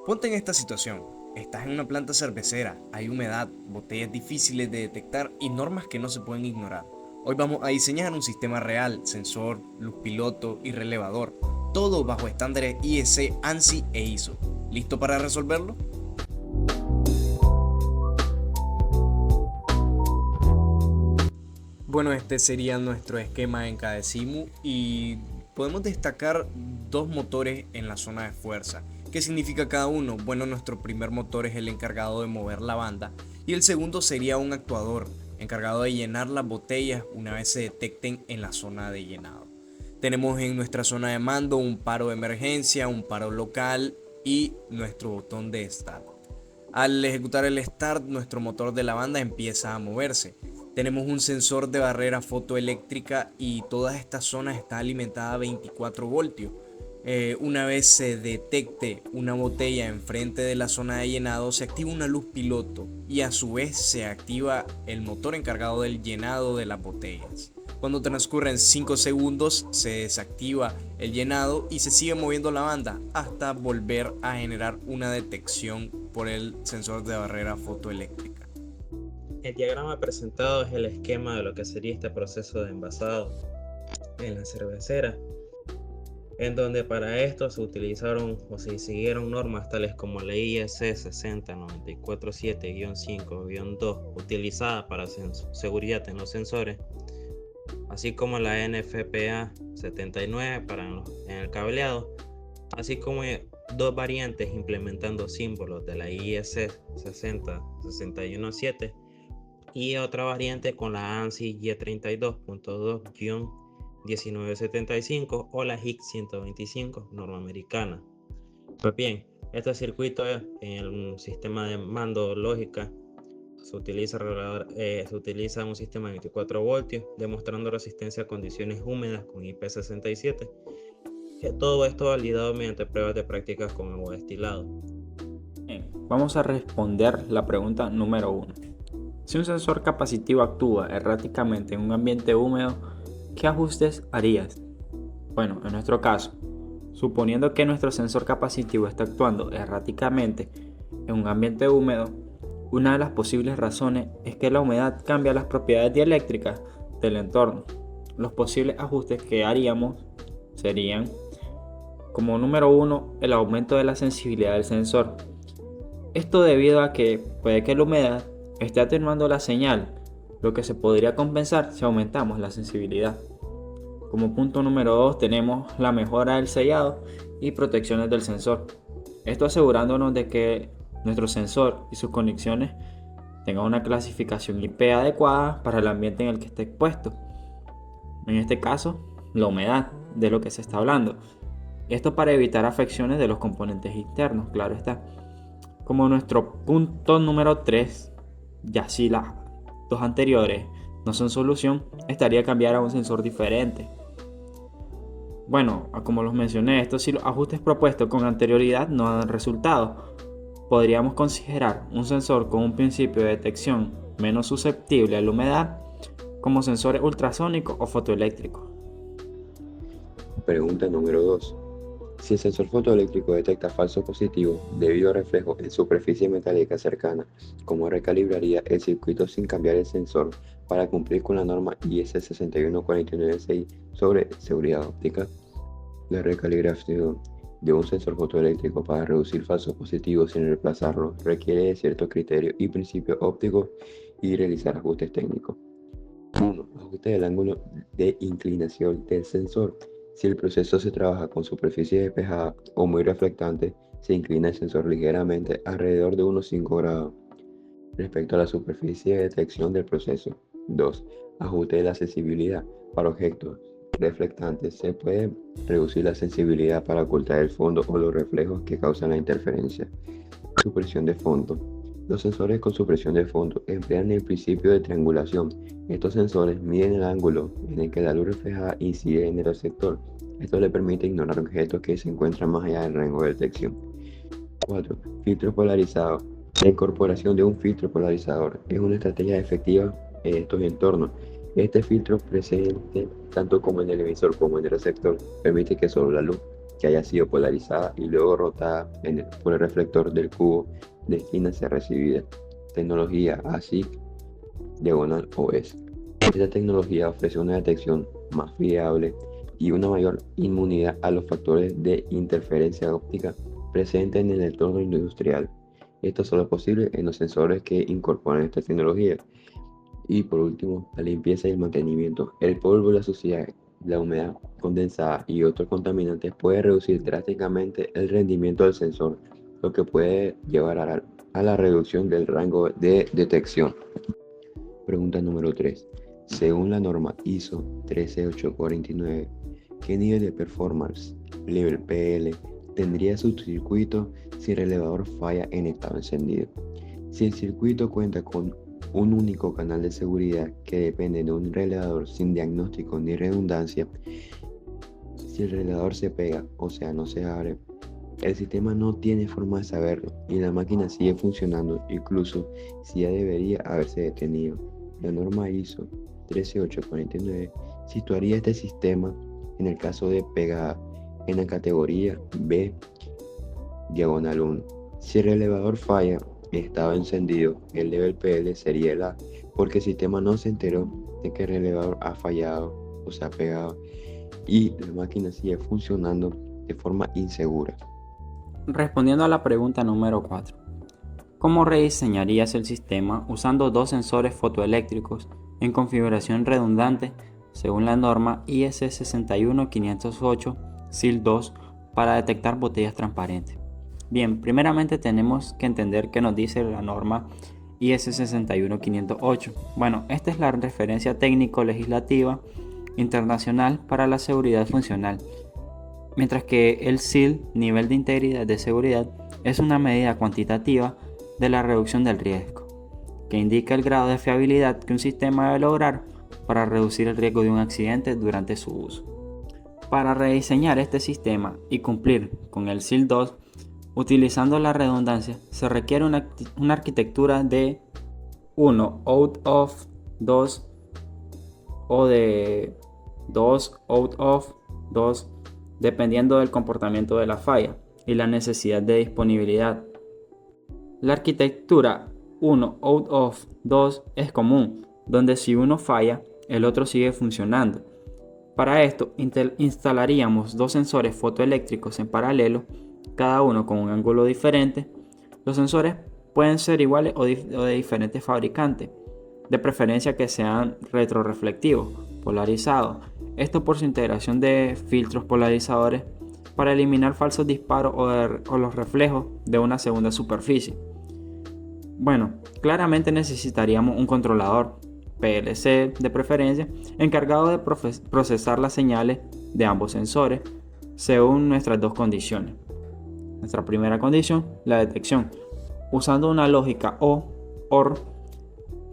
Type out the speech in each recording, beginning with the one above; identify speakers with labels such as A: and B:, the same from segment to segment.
A: Ponte en esta situación. Estás en una planta cervecera, hay humedad, botellas difíciles de detectar y normas que no se pueden ignorar. Hoy vamos a diseñar un sistema real, sensor, luz piloto y relevador, todo bajo estándares IEC, ANSI e ISO. ¿Listo para resolverlo? Bueno, este sería nuestro esquema en cada SIMU y podemos destacar dos motores en la zona de fuerza. ¿Qué significa cada uno? Bueno, nuestro primer motor es el encargado de mover la banda y el segundo sería un actuador encargado de llenar las botellas una vez se detecten en la zona de llenado. Tenemos en nuestra zona de mando un paro de emergencia, un paro local y nuestro botón de start. Al ejecutar el start, nuestro motor de la banda empieza a moverse. Tenemos un sensor de barrera fotoeléctrica y toda esta zona está alimentada a 24 voltios. Una vez se detecte una botella enfrente de la zona de llenado, se activa una luz piloto y a su vez se activa el motor encargado del llenado de las botellas. Cuando transcurren 5 segundos se desactiva el llenado y se sigue moviendo la banda hasta volver a generar una detección por el sensor de barrera fotoeléctrica.
B: El diagrama presentado es el esquema de lo que sería este proceso de envasado en la cervecera, en donde para esto se utilizaron o se siguieron normas tales como la IEC 60947-5-2 utilizada para seguridad en los sensores, así como la NFPA 79 para en el cableado, así como dos variantes implementando símbolos de la IEC 60617 y otra variante con la ANSI Y32.2-1975 o la HIC 125 norma americana. Pues bien, este circuito en el sistema de mando lógica se utiliza un sistema de 24 voltios demostrando resistencia a condiciones húmedas con IP67. Todo esto validado mediante pruebas de prácticas con agua destilado.
C: Bien, vamos a responder la pregunta número 1. Si un sensor capacitivo actúa erráticamente en un ambiente húmedo, ¿qué ajustes harías? Bueno, en nuestro caso, suponiendo que nuestro sensor capacitivo está actuando erráticamente en un ambiente húmedo, una de las posibles razones es que la humedad cambia las propiedades dieléctricas del entorno. Los posibles ajustes que haríamos serían, como número 1, el aumento de la sensibilidad del sensor. Esto debido a que puede que la humedad esté atenuando la señal, lo que se podría compensar si aumentamos la sensibilidad. Como punto número 2 tenemos la mejora del sellado y protecciones del sensor. Esto asegurándonos de que nuestro sensor y sus conexiones tengan una clasificación IP adecuada para el ambiente en el que esté expuesto. En este caso, la humedad, de lo que se está hablando. Esto para evitar afecciones de los componentes internos, claro está. Como nuestro punto número 3, ya si las dos anteriores no son solución, estaría cambiar a un sensor diferente. Bueno, como los mencioné, estos si los ajustes propuestos con anterioridad no dan resultado. Podríamos considerar un sensor con un principio de detección menos susceptible a la humedad como sensores ultrasónicos o fotoeléctricos.
D: Pregunta número 2. Si el sensor fotoeléctrico detecta falso positivo debido a reflejo en superficie metálica cercana, ¿cómo recalibraría el circuito sin cambiar el sensor para cumplir con la norma IS 61496 sobre seguridad óptica? La recalibración de un sensor fotoeléctrico para reducir falsos positivos sin reemplazarlo requiere de ciertos criterios y principios ópticos y realizar ajustes técnicos. 1. Ajuste del ángulo de inclinación del sensor. Si el proceso se trabaja con superficie despejada o muy reflectante, se inclina el sensor ligeramente alrededor de unos 5 grados respecto a la superficie de detección del proceso. 2. Ajuste de la sensibilidad. Para objetos reflectantes se puede reducir la sensibilidad para ocultar el fondo o los reflejos que causan la interferencia. Supresión de fondo. Los sensores con supresión de fondo emplean el principio de triangulación. Estos sensores miden el ángulo en el que la luz reflejada incide en el receptor. Esto le permite ignorar objetos que se encuentran más allá del rango de detección. 4. Filtro polarizado. La incorporación de un filtro polarizador es una estrategia efectiva en estos entornos. Este filtro presente tanto como en el emisor como en el receptor permite que solo la luz que haya sido polarizada y luego rotada por el reflector del cubo de esquina hacia recibida. Tecnología ASIC diagonal OS. Esta tecnología ofrece una detección más fiable y una mayor inmunidad a los factores de interferencia óptica presentes en el entorno industrial. Esto solo es posible en los sensores que incorporan esta tecnología. Y por último, la limpieza y el mantenimiento. El polvo, la suciedad, la humedad condensada y otros contaminantes puede reducir drásticamente el rendimiento del sensor, lo que puede llevar a la reducción del rango de detección. Pregunta número 3. Según la norma ISO 13849, ¿qué nivel de performance level PL tendría su circuito si el elevador falla en estado encendido? Si el circuito cuenta con un único canal de seguridad que depende de un elevador sin diagnóstico ni redundancia, si el elevador se pega, o sea, no se abre, el sistema no tiene forma de saberlo y la máquina sigue funcionando, incluso si ya debería haberse detenido. La norma ISO 13849 situaría este sistema en el caso de pegada en la categoría B diagonal 1. Si el elevador falla y estaba encendido, el level PL sería el A, porque el sistema no se enteró de que el elevador ha fallado o se ha pegado y la máquina sigue funcionando de forma insegura.
C: Respondiendo a la pregunta número 4. ¿Cómo rediseñarías el sistema usando dos sensores fotoeléctricos en configuración redundante según la norma IS 61508 SIL 2 para detectar botellas transparentes? Bien, primeramente tenemos que entender qué nos dice la norma IS 61508. Bueno, esta es la referencia técnico-legislativa internacional para la seguridad funcional, mientras que el SIL, nivel de integridad de seguridad, es una medida cuantitativa de la reducción del riesgo, que indica el grado de fiabilidad que un sistema debe lograr para reducir el riesgo de un accidente durante su uso. Para rediseñar este sistema y cumplir con el SIL 2, utilizando la redundancia, se requiere una arquitectura de 1 out of 2 o de 2 out of 2, dependiendo del comportamiento de la falla y la necesidad de disponibilidad. La arquitectura 1 out of 2 es común, donde si uno falla, el otro sigue funcionando. Para esto, instalaríamos dos sensores fotoeléctricos en paralelo, cada uno con un ángulo diferente. Los sensores pueden ser iguales o de diferentes fabricantes, de preferencia que sean retroreflectivos, polarizados. Esto por su integración de filtros polarizadores para eliminar falsos disparos o los reflejos de una segunda superficie. Bueno, claramente necesitaríamos un controlador PLC de preferencia encargado de procesar las señales de ambos sensores según nuestras dos condiciones. Nuestra primera condición, la detección, usando una lógica OR,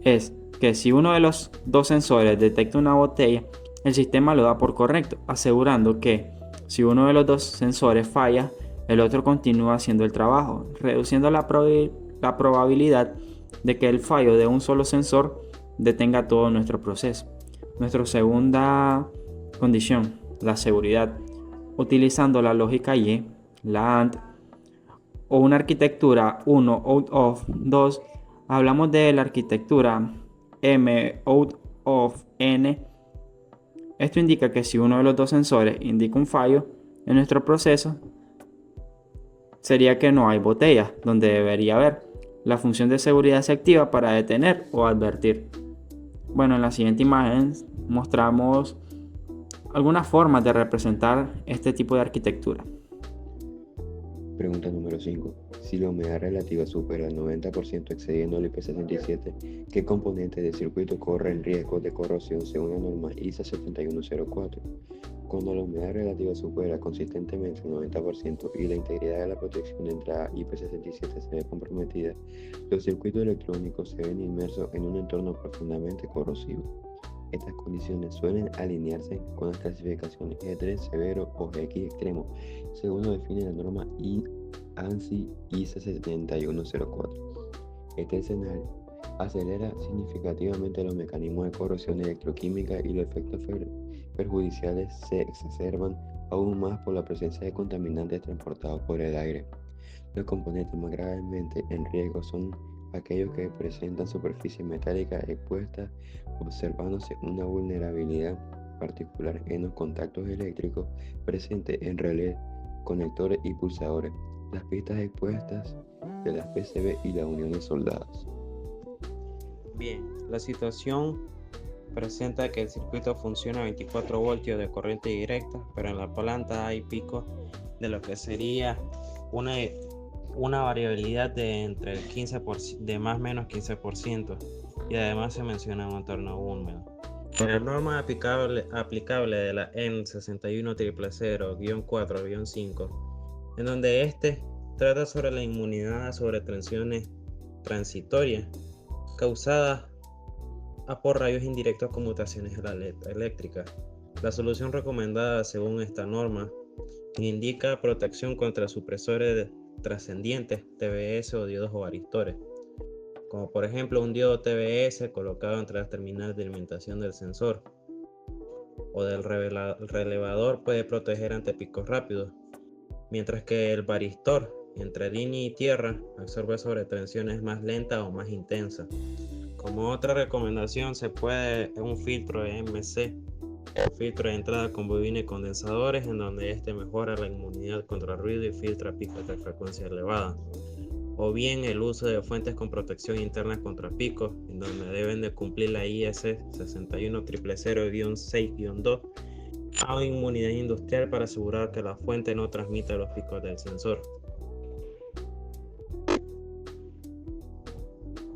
C: es que si uno de los dos sensores detecta una botella, el sistema lo da por correcto, asegurando que si uno de los dos sensores falla, el otro continúa haciendo el trabajo, reduciendo la probabilidad de que el fallo de un solo sensor detenga todo nuestro proceso. Nuestra segunda condición, la seguridad, utilizando la lógica Y, la AND, o una arquitectura 1 out of 2, hablamos de la arquitectura M out of N. Esto indica que si uno de los dos sensores indica un fallo en nuestro proceso, sería que no hay botella donde debería haber. La función de seguridad se activa para detener o advertir. Bueno, en la siguiente imagen mostramos algunas formas de representar este tipo de arquitectura.
D: Pregunta número 5. Si la humedad relativa supera el 90% excediendo el IP67, ¿qué componente del circuito corre el riesgo de corrosión según la norma ISA 7104? Cuando la humedad relativa supera consistentemente el 90% y la integridad de la protección de entrada IP67 se ve comprometida, los circuitos electrónicos se ven inmersos en un entorno profundamente corrosivo. Estas condiciones suelen alinearse con las clasificaciones G3 severo o X extremo, según lo define la norma ANSI ISA 7104. Este escenario acelera significativamente los mecanismos de corrosión electroquímica y los efectos perjudiciales se exacerban aún más por la presencia de contaminantes transportados por el aire. Los componentes más gravemente en riesgo son aquellos que presentan superficie metálica expuesta, observándose una vulnerabilidad particular en los contactos eléctricos presentes en relés, conectores y pulsadores, las pistas expuestas de las PCB y las uniones soldadas.
B: Bien, la situación presenta que el circuito funciona a 24 voltios de corriente directa, pero en la planta hay picos de lo que sería una variabilidad de entre el 15%, de más o menos 15%, y además se menciona un entorno húmedo. En la norma aplicable de la EN 61000-4-5, en donde trata sobre la inmunidad sobre tensiones transitorias causadas por rayos indirectos con mutaciones eléctricas. La solución recomendada según esta norma indica protección contra supresores trascendientes, TBS o diodos o varistores, como por ejemplo un diodo TBS colocado entre las terminales de alimentación del sensor o del relevador puede proteger ante picos rápidos, mientras que el varistor entre línea y tierra absorbe sobre tensiones más lentas o más intensas. Como otra recomendación se puede un filtro EMC, un filtro de entrada con bobina y condensadores, en donde mejora la inmunidad contra ruido y filtra picos de frecuencia elevada, o bien el uso de fuentes con protección interna contra picos, en donde deben de cumplir la IS 61000-6-2 a inmunidad industrial para asegurar que la fuente no transmita los picos del sensor.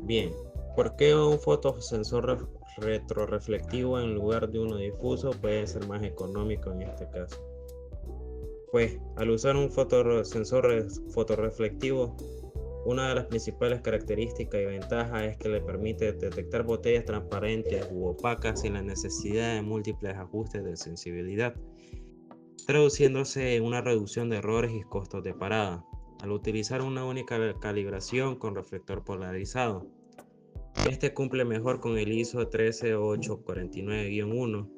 B: Bien, ¿por qué un fotosensor retroreflectivo en lugar de uno difuso puede ser más económico en este caso? Pues al usar un sensor fotorreflectivo, una de las principales características y ventajas es que le permite detectar botellas transparentes u opacas sin la necesidad de múltiples ajustes de sensibilidad, traduciéndose en una reducción de errores y costos de parada, al utilizar una única calibración con reflector polarizado. Cumple mejor con el ISO 13849-1,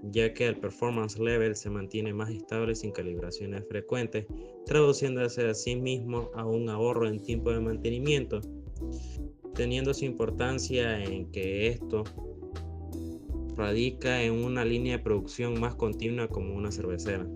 B: ya que el performance level se mantiene más estable sin calibraciones frecuentes, traduciéndose a sí mismo a un ahorro en tiempo de mantenimiento, teniendo su importancia en que esto radica en una línea de producción más continua como una cervecera.